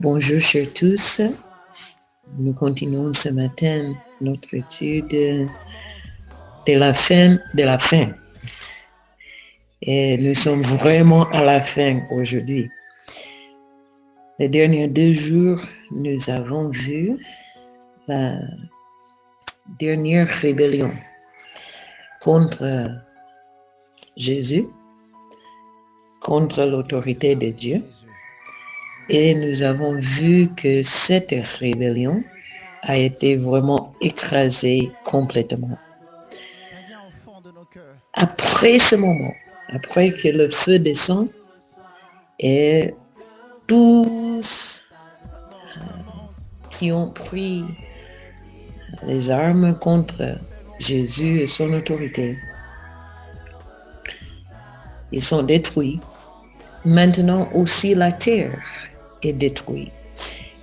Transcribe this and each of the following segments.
Bonjour chers tous, nous continuons ce matin notre étude de la fin de la fin. Et nous sommes vraiment à la fin aujourd'hui. Les derniers 2 jours, nous avons vu la dernière rébellion contre Jésus, contre l'autorité de Dieu. Et nous avons vu que cette rébellion a été vraiment écrasée complètement. Après ce moment, après que le feu descend et tous qui ont pris les armes contre Jésus et son autorité, ils sont détruits. Maintenant aussi la terre est détruite.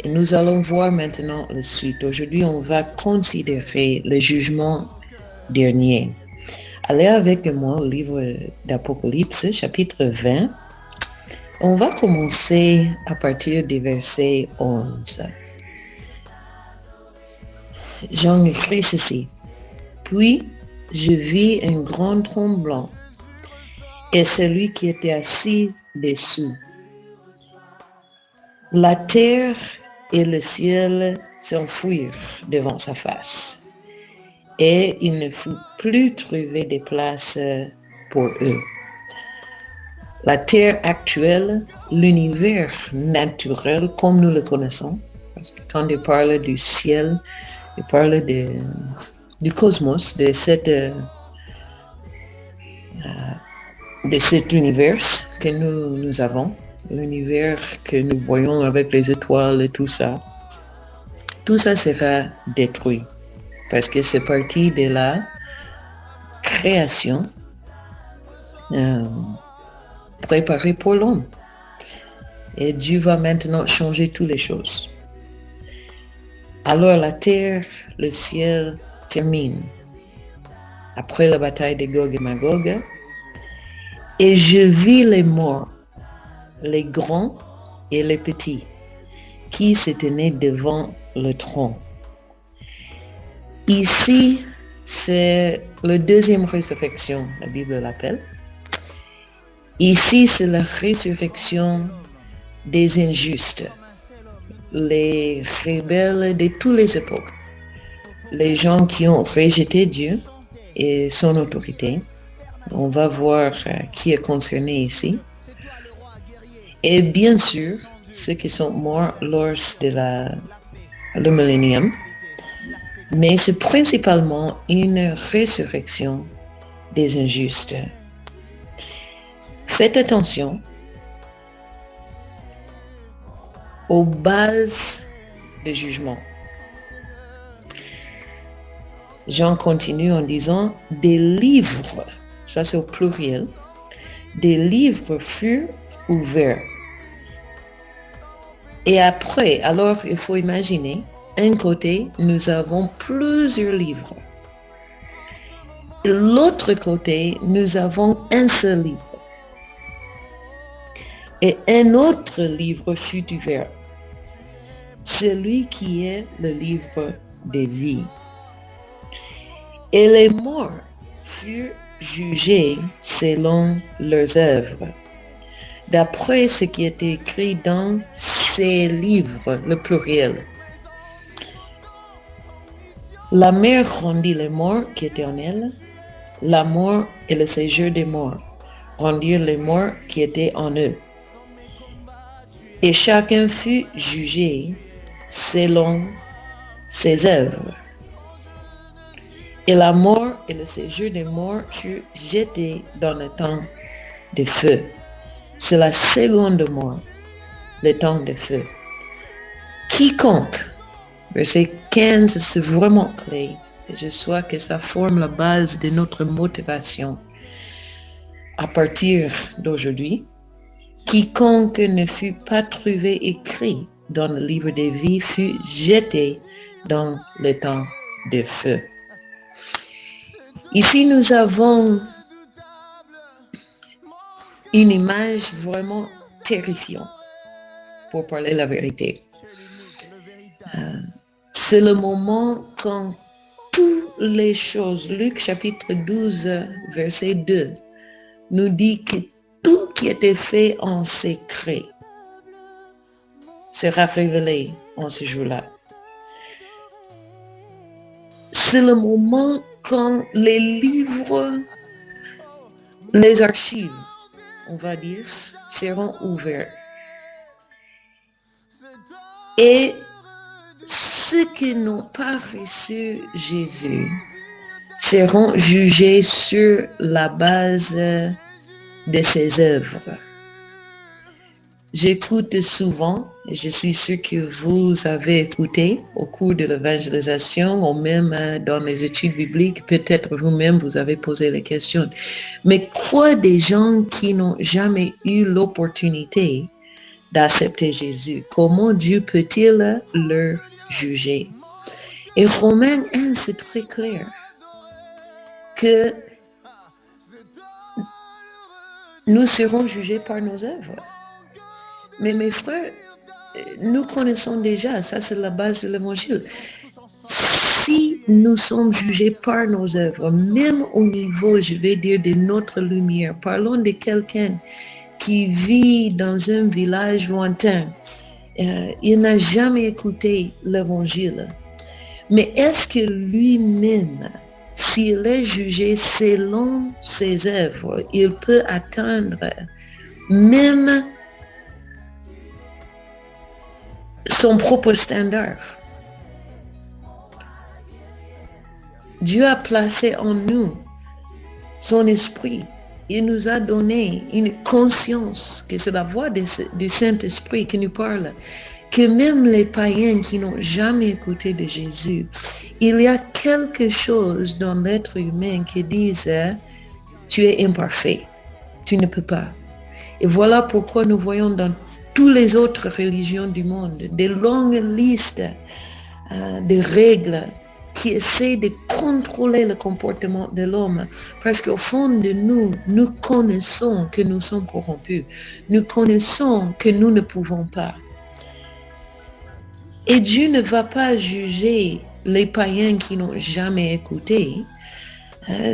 Et nous allons voir maintenant la suite. Aujourd'hui, on va considérer le jugement dernier. Allez avec moi au livre d'Apocalypse, chapitre 20. On va commencer à partir du verset 11. Jean écrit ceci. Puis, je vis un grand trône blanc et celui qui était assis dessous. La terre et le ciel s'enfuirent devant sa face, et il ne fut plus trouvé de place pour eux. La terre actuelle, l'univers naturel comme nous le connaissons, parce que quand il parle du ciel, il parle du cosmos, de cet univers que nous avons, l'univers que nous voyons avec les étoiles et tout ça sera détruit parce que c'est parti de la création préparée pour l'homme. Et Dieu va maintenant changer toutes les choses. Alors la terre, le ciel termine après la bataille de Gog et Magog. Et je vis les morts, les grands et les petits, qui se tenaient devant le trône. Ici, c'est la deuxième résurrection, la Bible l'appelle. Ici, c'est la résurrection des injustes, les rebelles de toutes les époques, les gens qui ont rejeté Dieu et son autorité. On va voir qui est concerné ici. Et bien sûr, ceux qui sont morts lors de le millénium. Mais c'est principalement une résurrection des injustes. Faites attention aux bases de jugement. Jean continue en disant des livres, ça c'est au pluriel, des livres furent ouverts. Et après, alors il faut imaginer, d'un côté, nous avons plusieurs livres. De l'autre côté, nous avons un seul livre. Et un autre livre fut ouvert, celui qui est le livre de vie. Et les morts furent jugés selon leurs œuvres, d'après ce qui est écrit dans ces livres, le pluriel. La mer rendit les morts qui étaient en elle, la mort et le séjour des morts rendirent les morts qui étaient en eux. Et chacun fut jugé selon ses œuvres. Et la mort et le séjour des morts furent jetés dans le temps de feu. C'est la seconde mort, le temps de feu. Quiconque, verset 15, c'est vraiment clé. Et je souhaite que ça forme la base de notre motivation à partir d'aujourd'hui. quiconque ne fut pas trouvé écrit dans le livre des vies fut jeté dans le temps de feu. Ici, nous avons une image vraiment terrifiante, pour parler la vérité. C'est le moment quand toutes les choses, Luc chapitre 12, verset 2, nous dit que tout qui était fait en secret sera révélé en ce jour-là. C'est le moment quand les livres, les archives, on va dire, seront ouverts. Et ceux qui n'ont pas reçu Jésus seront jugés sur la base de ses œuvres. J'écoute souvent, et je suis sûre que vous avez écouté au cours de l'évangélisation ou même dans les études bibliques, peut-être vous-même vous avez posé les questions. Mais quoi des gens qui n'ont jamais eu l'opportunité d'accepter Jésus? Comment Dieu peut-il leur juger? Et Romains 1, c'est très clair que nous serons jugés par nos œuvres. Mais mes frères, nous connaissons déjà, ça c'est la base de l'évangile. Si nous sommes jugés par nos œuvres, même au niveau, je vais dire, de notre lumière, parlons de quelqu'un qui vit dans un village lointain, il n'a jamais écouté l'évangile. Mais est-ce que lui-même, s'il est jugé selon ses œuvres, il peut atteindre même son propre standard? Dieu a placé en nous son esprit. Il nous a donné une conscience, que c'est la voix du Saint-Esprit qui nous parle, que même les païens qui n'ont jamais écouté de Jésus, il y a quelque chose dans l'être humain qui dit tu es imparfait, tu ne peux pas. Et voilà pourquoi nous voyons dans toutes les autres religions du monde des longues listes de règles qui essaient de contrôler le comportement de l'homme. Parce qu'au fond de nous, nous connaissons que nous sommes corrompus. Nous connaissons que nous ne pouvons pas. Et Dieu ne va pas juger les païens qui n'ont jamais écouté,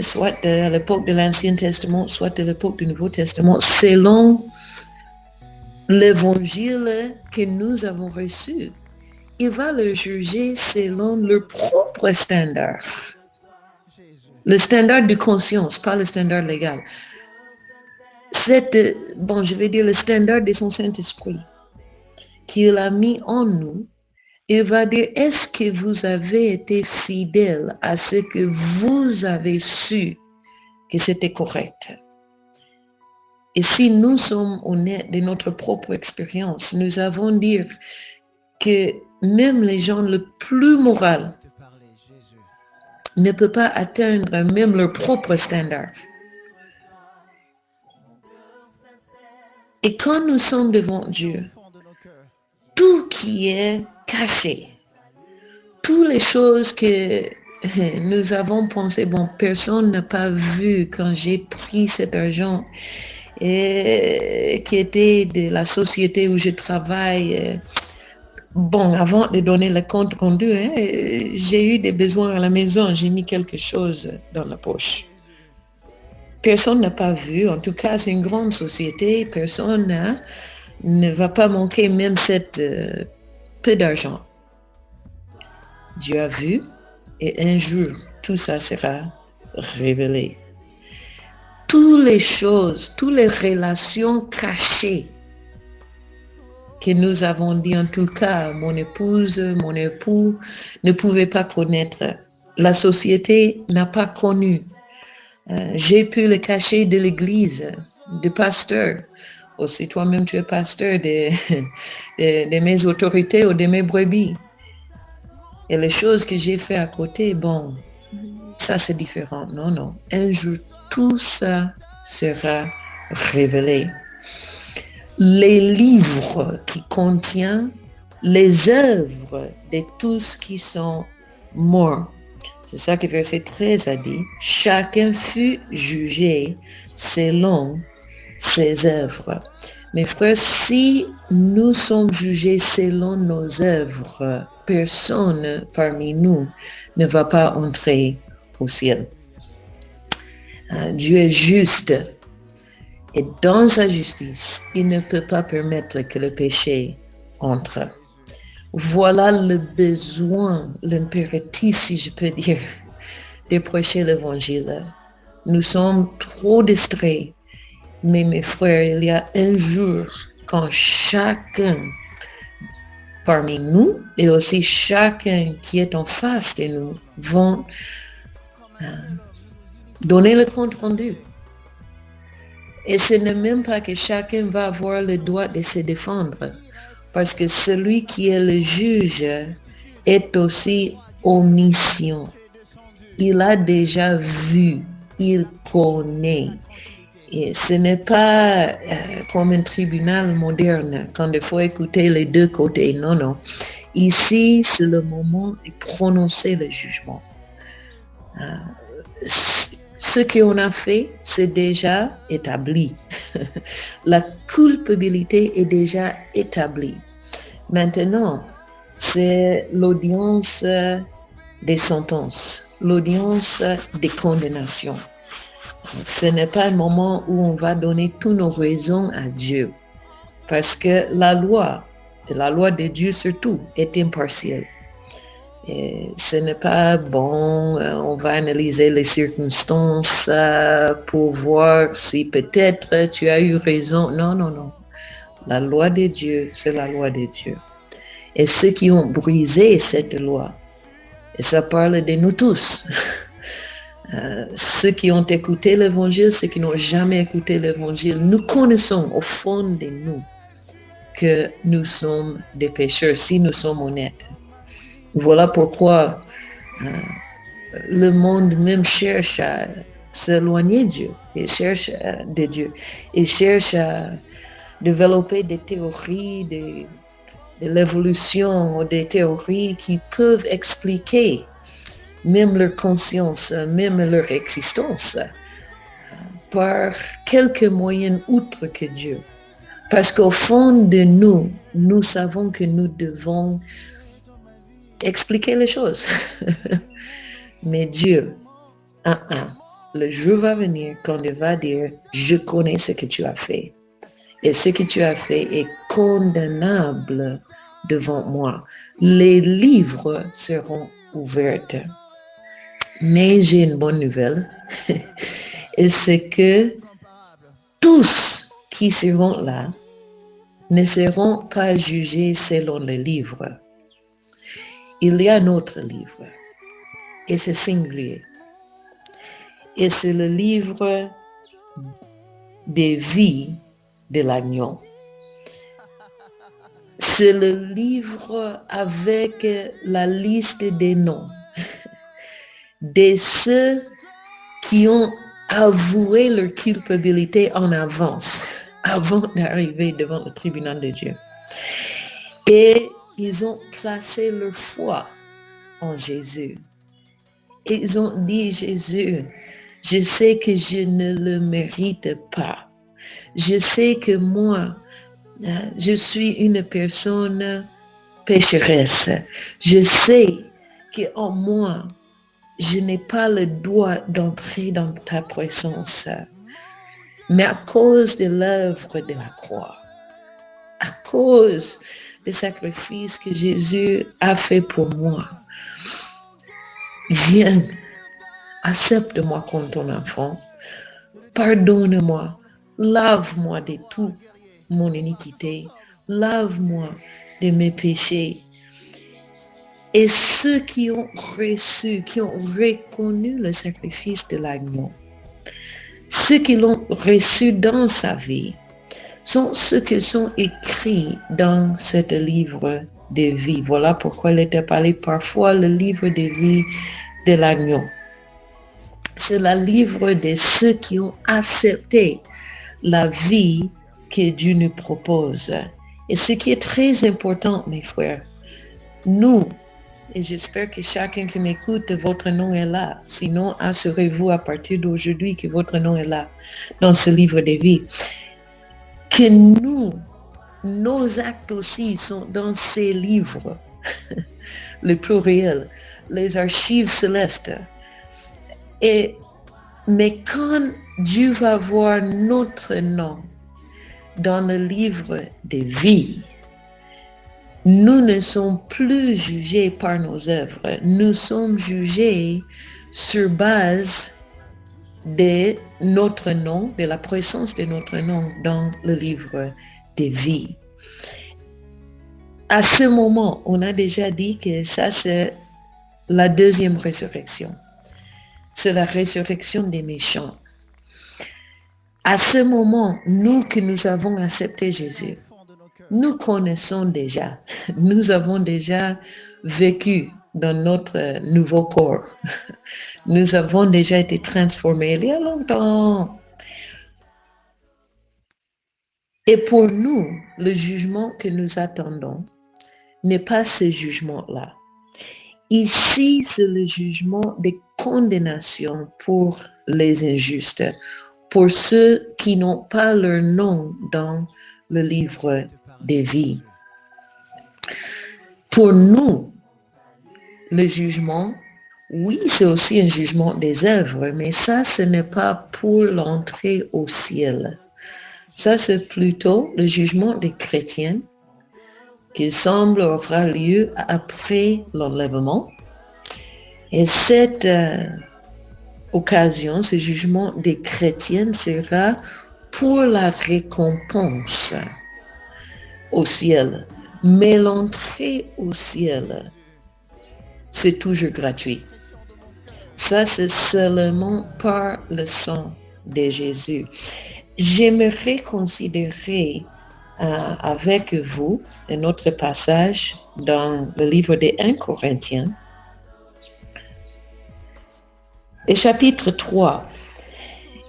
soit à l'époque de l'Ancien Testament, soit à l'époque du Nouveau Testament, selon l'évangile que nous avons reçu. Il va le juger selon leur propre standard. Le standard de conscience, pas le standard légal. Je vais dire le standard de son Saint-Esprit qu'il a mis en nous. Il va dire, est-ce que vous avez été fidèle à ce que vous avez su que c'était correct? Et si nous sommes honnêtes de notre propre expérience, nous avons dire que même les gens les plus moraux ne peuvent pas atteindre même leur propre standard. Et quand nous sommes devant Dieu, tout qui est caché, toutes les choses que nous avons pensé, personne n'a pas vu quand j'ai pris cet argent qui était de la société où je travaille. Avant de donner le compte rendu, j'ai eu des besoins à la maison, j'ai mis quelque chose dans la poche. Personne n'a pas vu, en tout cas c'est une grande société, personne ne va pas manquer même cette peu d'argent. Dieu a vu et un jour tout ça sera révélé. Toutes les choses, toutes les relations cachées que nous avons dit, en tout cas, mon épouse, mon époux ne pouvaient pas connaître. La société n'a pas connu. J'ai pu le cacher de l'église, du pasteur. Aussi, toi-même, tu es pasteur de mes autorités ou de mes brebis. Et les choses que j'ai fait à côté, ça c'est différent. Non. Un jour, tout ça sera révélé. les livres qui contiennent les œuvres de tous qui sont morts. C'est ça que verset 13 a dit. Chacun fut jugé selon ses œuvres. Mes frères, si nous sommes jugés selon nos œuvres, personne parmi nous ne va pas entrer au ciel. Dieu est juste et dans sa justice, il ne peut pas permettre que le péché entre. Voilà le besoin, l'impératif, si je peux dire, de prêcher l'évangile. Nous sommes trop distraits, mais mes frères, il y a un jour quand chacun parmi nous et aussi chacun qui est en face de nous vont donner le compte rendu. Et ce n'est même pas que chacun va avoir le droit de se défendre, parce que celui qui est le juge est aussi omniscient. Il a déjà vu, il connaît. Et ce n'est pas comme un tribunal moderne, quand il faut écouter les deux côtés. Non, non. Ici, c'est le moment de prononcer le jugement. Ce qu'on a fait, c'est déjà établi. La culpabilité est déjà établie. Maintenant, c'est l'audience des sentences, l'audience des condamnations. Ce n'est pas un moment où on va donner toutes nos raisons à Dieu, parce que la loi de Dieu surtout, est impartielle. Et ce n'est pas bon, on va analyser les circonstances pour voir si peut-être tu as eu raison. Non, non, non. La loi de Dieu, c'est la loi de Dieu. Et ceux qui ont brisé cette loi, et ça parle de nous tous, ceux qui ont écouté l'évangile, ceux qui n'ont jamais écouté l'évangile, nous connaissons au fond de nous que nous sommes des pécheurs, si nous sommes honnêtes. Voilà pourquoi le monde même cherche à s'éloigner de Dieu, et cherche de Dieu, et cherche à développer des théories de l'évolution ou des théories qui peuvent expliquer même leur conscience, même leur existence, par quelques moyens outre que Dieu. Parce qu'au fond de nous, nous savons que nous devons expliquer les choses. Mais Dieu, le jour va venir quand il va dire, je connais ce que tu as fait. Et ce que tu as fait est condamnable devant moi. Les livres seront ouverts. Mais j'ai une bonne nouvelle. Et c'est que tous qui seront là ne seront pas jugés selon les livres. Il y a un autre livre, et c'est singulier. Et c'est le livre des vies de l'agneau. C'est le livre avec la liste des noms de ceux qui ont avoué leur culpabilité en avance, avant d'arriver devant le tribunal de Dieu. Et ils ont placé leur foi en Jésus. Ils ont dit, Jésus, je sais que je ne le mérite pas. Je sais que moi, je suis une personne pécheresse. Je sais qu'en moi, je n'ai pas le droit d'entrer dans ta présence. Mais à cause de l'œuvre de la croix, à cause du sacrifice que Jésus a fait pour moi, viens, accepte-moi comme ton enfant, pardonne-moi, lave-moi de toute mon iniquité, lave-moi de mes péchés. Et ceux qui ont reçu, qui ont reconnu le sacrifice de l'agneau, ceux qui l'ont reçu dans sa vie, sont ceux qui sont écrits dans ce livre de vie. Voilà pourquoi il était appelé parfois le livre de vie de l'agneau. C'est le livre de ceux qui ont accepté la vie que Dieu nous propose. Et ce qui est très important, mes frères, nous, et j'espère que chacun qui m'écoute, votre nom est là. Sinon, assurez-vous à partir d'aujourd'hui que votre nom est là dans ce livre de vie. Que nous, nos actes aussi sont dans ces livres, le pluriel, les archives célestes. Mais quand Dieu va voir notre nom dans le livre de vie, nous ne sommes plus jugés par nos œuvres. Nous sommes jugés sur base de notre nom, de la présence de notre nom dans le livre de vie. À ce moment, on a déjà dit que ça, c'est la deuxième résurrection. C'est la résurrection des méchants. À ce moment, nous que nous avons accepté Jésus, nous connaissons déjà, nous avons déjà vécu dans notre nouveau corps. Nous avons déjà été transformés il y a longtemps. Et pour nous, le jugement que nous attendons n'est pas ce jugement-là. Ici, c'est le jugement de condamnation pour les injustes, pour ceux qui n'ont pas leur nom dans le livre des vies. Pour nous, le jugement, oui, c'est aussi un jugement des œuvres, mais ça, ce n'est pas pour l'entrée au ciel. Ça, c'est plutôt le jugement des chrétiens qui semble aura lieu après l'enlèvement. Et cette occasion, ce jugement des chrétiens sera pour la récompense au ciel. Mais l'entrée au ciel, c'est toujours gratuit. Ça, c'est seulement par le sang de Jésus. J'aimerais considérer avec vous un autre passage dans le livre des 1 Corinthiens, et chapitre 3.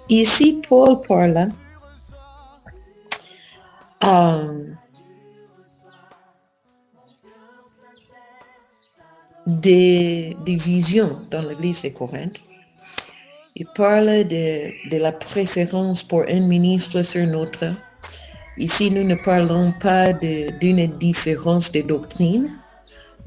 Ici, Paul parle des visions dans l'église de Corinthe. Il parle de la préférence pour un ministre sur un autre. Ici, nous ne parlons pas d'une différence de doctrine.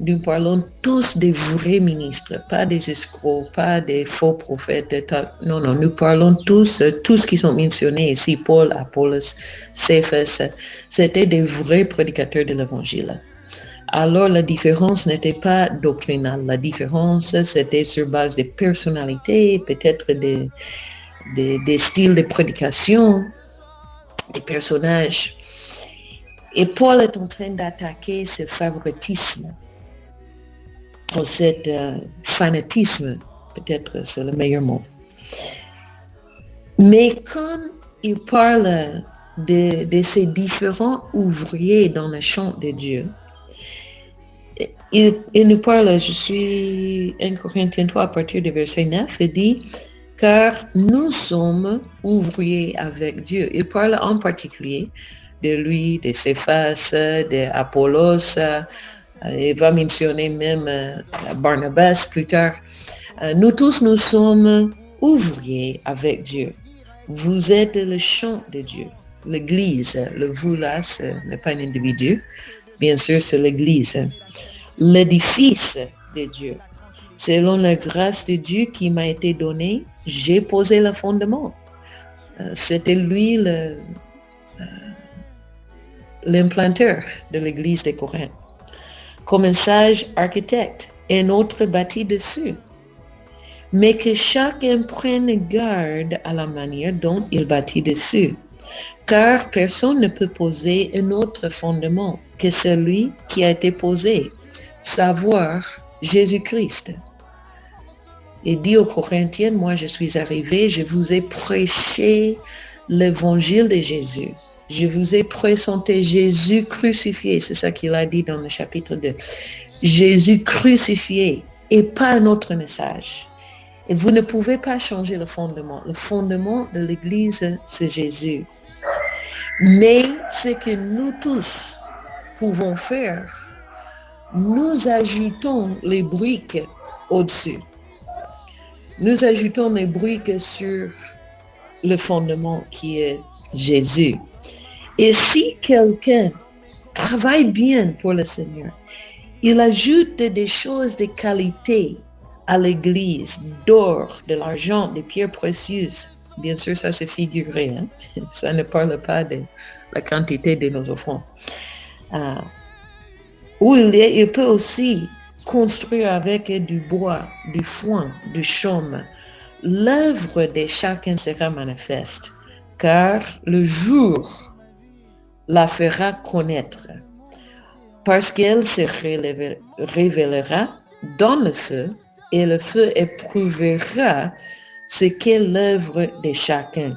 Nous parlons tous des vrais ministres, pas des escrocs, pas des faux prophètes. Non, nous parlons tous qui sont mentionnés ici, Paul, Apollos, Céphas, c'était des vrais prédicateurs de l'évangile. Alors, la différence n'était pas doctrinale. La différence, c'était sur base de personnalités, peut-être des styles de prédication, des personnages. Et Paul est en train d'attaquer ce favoritisme, ou cet fanatisme, peut-être c'est le meilleur mot. Mais quand il parle de ces différents ouvriers dans le champ de Dieu, il nous parle, je suis 1 Corinthiens 3 à partir du verset 9, il dit « Car nous sommes ouvriers avec Dieu ». Il parle en particulier de lui, de Céphas, de Apollos, il va mentionner même Barnabas plus tard. Nous tous, nous sommes ouvriers avec Dieu. Vous êtes le champ de Dieu. L'Église, le vous là, ce n'est pas un individu. Bien sûr, c'est l'Église. L'édifice de Dieu. Selon la grâce de Dieu qui m'a été donnée, j'ai posé le fondement. C'était lui l'implanteur de l'église de Corinthe. Comme un sage architecte, un autre bâtit dessus. Mais que chacun prenne garde à la manière dont il bâtit dessus. Car personne ne peut poser un autre fondement que celui qui a été posé, savoir Jésus-Christ. Et dit aux Corinthiens, moi je suis arrivé, je vous ai prêché l'évangile de Jésus. Je vous ai présenté Jésus crucifié, c'est ça qu'il a dit dans le chapitre 2. Jésus crucifié et pas un autre message. Et vous ne pouvez pas changer le fondement. Le fondement de l'Église, c'est Jésus. Mais ce que nous tous pouvons faire, nous ajoutons les briques au-dessus. Nous ajoutons les briques sur le fondement qui est Jésus. Et si quelqu'un travaille bien pour le Seigneur, il ajoute des choses de qualité à l'Église, d'or, de l'argent, des pierres précieuses. Bien sûr, ça c'est figuré. Hein? Ça ne parle pas de la quantité de nos offrandes. Ou il peut aussi construire avec du bois, du foin, du chaume. L'œuvre de chacun sera manifeste, car le jour la fera connaître, parce qu'elle se révélera dans le feu, et le feu éprouvera ce qu'est l'œuvre de chacun.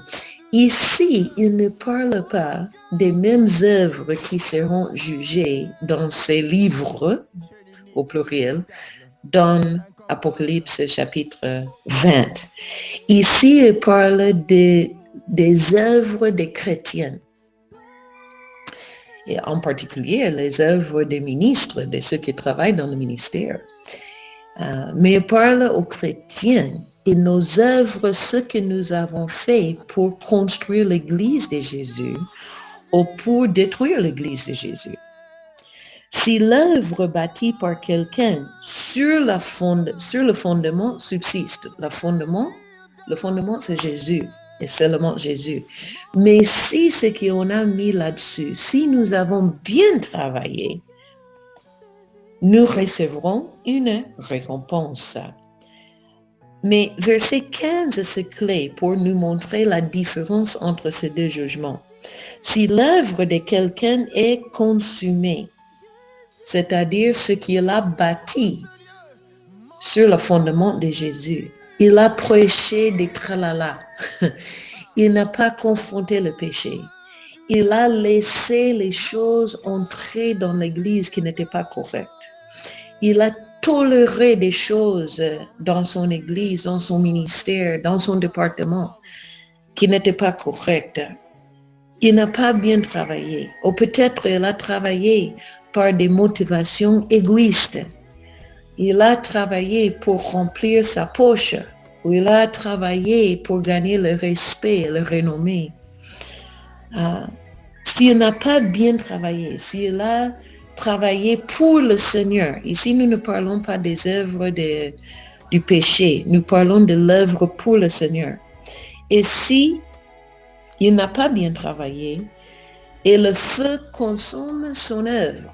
Ici, il ne parle pas des mêmes œuvres qui seront jugées dans ces livres, au pluriel, dans Apocalypse chapitre 20. Ici, il parle des œuvres des chrétiens, et en particulier les œuvres des ministres, de ceux qui travaillent dans le ministère. Mais il parle aux chrétiens et nos œuvres, ce que nous avons fait pour construire l'Église de Jésus ou pour détruire l'Église de Jésus. Si l'œuvre bâtie par quelqu'un sur le fondement subsiste, le fondement c'est Jésus et seulement Jésus. Mais si ce qu'on a mis là-dessus, si nous avons bien travaillé, nous recevrons une récompense. Mais verset 15, c'est clé pour nous montrer la différence entre ces deux jugements. Si l'œuvre de quelqu'un est consumée, c'est-à-dire ce qu'il a bâti sur le fondement de Jésus, il a prêché des tralala, il n'a pas confronté le péché, il a laissé les choses entrer dans l'Église qui n'étaient pas correctes. Il a toléré des choses dans son Église, dans son ministère, dans son département qui n'étaient pas correctes. Il n'a pas bien travaillé. Ou peut-être il a travaillé par des motivations égoïstes. Il a travaillé pour remplir sa poche. Ou il a travaillé pour gagner le respect et le renommée. S'il n'a pas bien travaillé, s'il a travaillé pour le Seigneur, ici nous ne parlons pas des œuvres du péché, nous parlons de l'œuvre pour le Seigneur. Et si il n'a pas bien travaillé et le feu consomme son œuvre,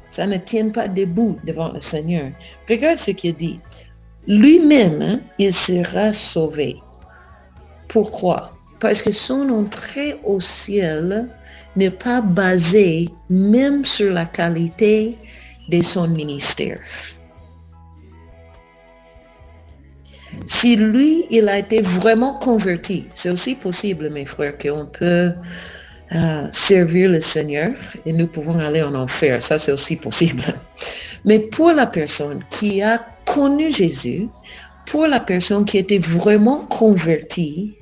ça ne tient pas debout devant le Seigneur. Regarde ce qu'il dit. Lui-même, il sera sauvé. Pourquoi? Parce que son entrée au ciel n'est pas basée même sur la qualité de son ministère. Si lui, il a été vraiment converti, c'est aussi possible, mes frères, qu'on peut servir le Seigneur et nous pouvons aller en enfer. Ça, c'est aussi possible. Mais pour la personne qui a connu Jésus, pour la personne qui était vraiment convertie,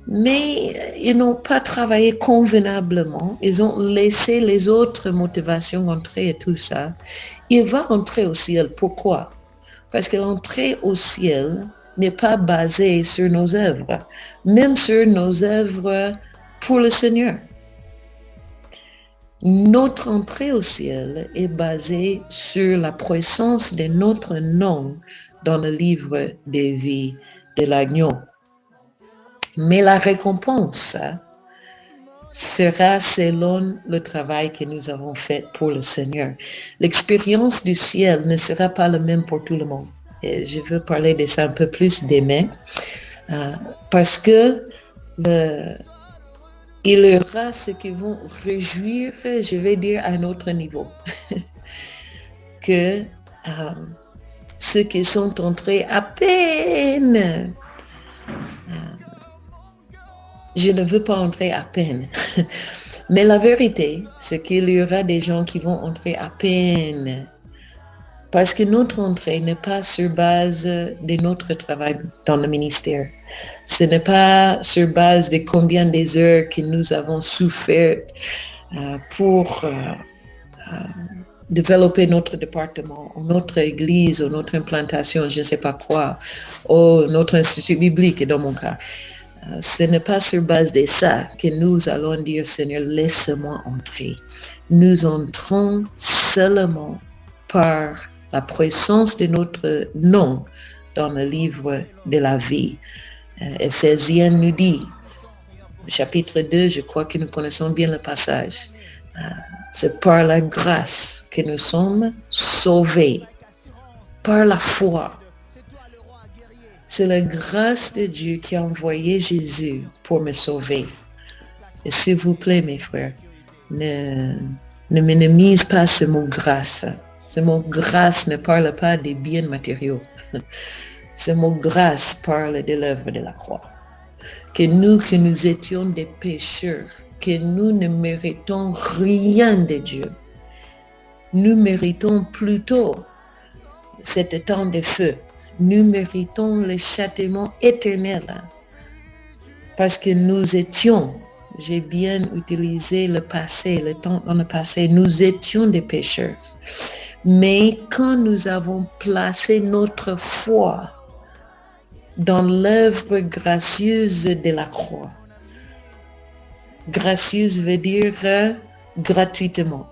mais ils n'ont pas travaillé convenablement, ils ont laissé les autres motivations entrer et tout ça, il va entrer au ciel. Pourquoi? Parce que l'entrée au ciel n'est pas basée sur nos œuvres, même sur nos œuvres pour le Seigneur. Notre entrée au ciel est basée sur la présence de notre nom dans le livre des vies de l'agneau. Mais la récompense sera selon le travail que nous avons fait pour le Seigneur. L'expérience du ciel ne sera pas la même pour tout le monde. Et je veux parler de ça un peu plus demain, parce que il y aura ceux qui vont réjouir, je vais dire, à un autre niveau, que ceux qui sont entrés à peine. Je ne veux pas entrer à peine. Mais la vérité, c'est qu'il y aura des gens qui vont entrer à peine Parce que notre entrée n'est pas sur base de notre travail dans le ministère. Ce n'est pas sur base de combien des heures que nous avons souffert pour développer notre département, ou notre église, ou notre implantation, je ne sais pas quoi, ou notre institut biblique, dans mon cas. Ce n'est pas sur base de ça que nous allons dire, Seigneur, laisse-moi entrer. Nous entrons seulement par la présence de notre nom dans le livre de la vie. Éphésiens nous dit, chapitre 2, je crois que nous connaissons bien le passage. C'est par la grâce que nous sommes sauvés, par la foi. C'est la grâce de Dieu qui a envoyé Jésus pour me sauver. Et s'il vous plaît, mes frères, ne minimise pas ce mot grâce. Ce mot grâce ne parle pas des biens matériaux. Ce mot grâce parle de l'œuvre de la croix. Que nous étions des pécheurs, que nous ne méritons rien de Dieu. Nous méritons plutôt cet temps de feu. Nous méritons le châtiment éternel. Parce que nous étions, j'ai bien utilisé le passé, le temps dans le passé, nous étions des pécheurs. Mais quand nous avons placé notre foi dans l'œuvre gracieuse de la croix, gracieuse veut dire gratuitement,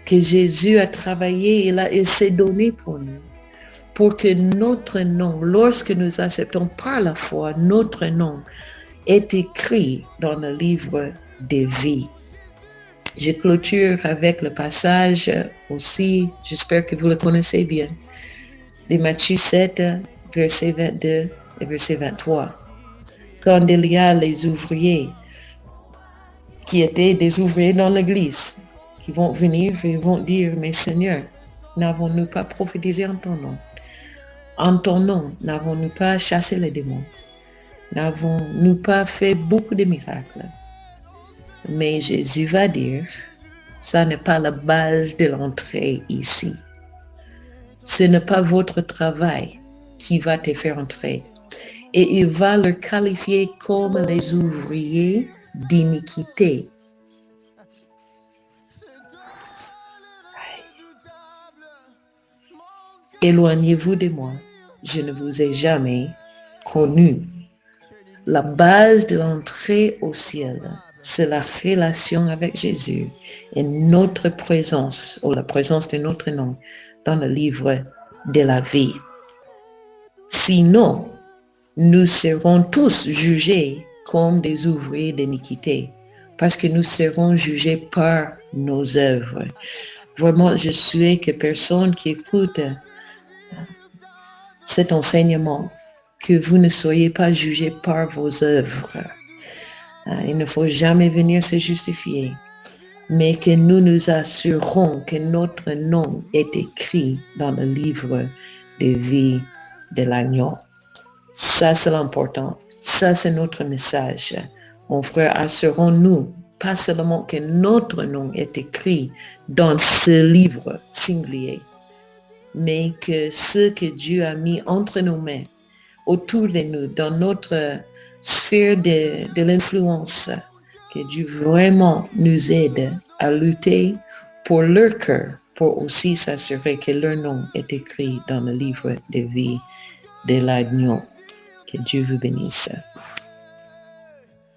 que Jésus a travaillé et il s'est donné pour nous, pour que notre nom, lorsque nous acceptons par la foi, notre nom est écrit dans le livre des vies. Je clôture avec le passage aussi, j'espère que vous le connaissez bien, de Matthieu 7, verset 22 et verset 23. Quand il y a les ouvriers qui étaient des ouvriers dans l'église, qui vont venir et vont dire, mais Seigneur, n'avons-nous pas prophétisé en ton nom? En ton nom, n'avons-nous pas chassé les démons? N'avons-nous pas fait beaucoup de miracles? Mais Jésus va dire, ça n'est pas la base de l'entrée ici. Ce n'est pas votre travail qui va te faire entrer. Et il va le qualifier comme les ouvriers d'iniquité. Éloignez-vous de moi, je ne vous ai jamais connu. La base de l'entrée au ciel, c'est la relation avec Jésus et notre présence, ou la présence de notre nom, dans le livre de la vie. Sinon, nous serons tous jugés comme des ouvriers d'iniquité, parce que nous serons jugés par nos œuvres. Vraiment, je souhaite que personne qui écoute cet enseignement, que vous ne soyez pas jugés par vos œuvres. Il ne faut jamais venir se justifier, mais que nous nous assurons que notre nom est écrit dans le livre de vie de l'agneau. Ça, c'est l'important. Ça, c'est notre message. Mon frère, assurons-nous, pas seulement que notre nom est écrit dans ce livre singulier, mais que ce que Dieu a mis entre nos mains, autour de nous, dans notre sphère de l'influence, que Dieu vraiment nous aide à lutter pour leur cœur, pour aussi s'assurer que leur nom est écrit dans le livre de vie de l'agneau. Que Dieu vous bénisse.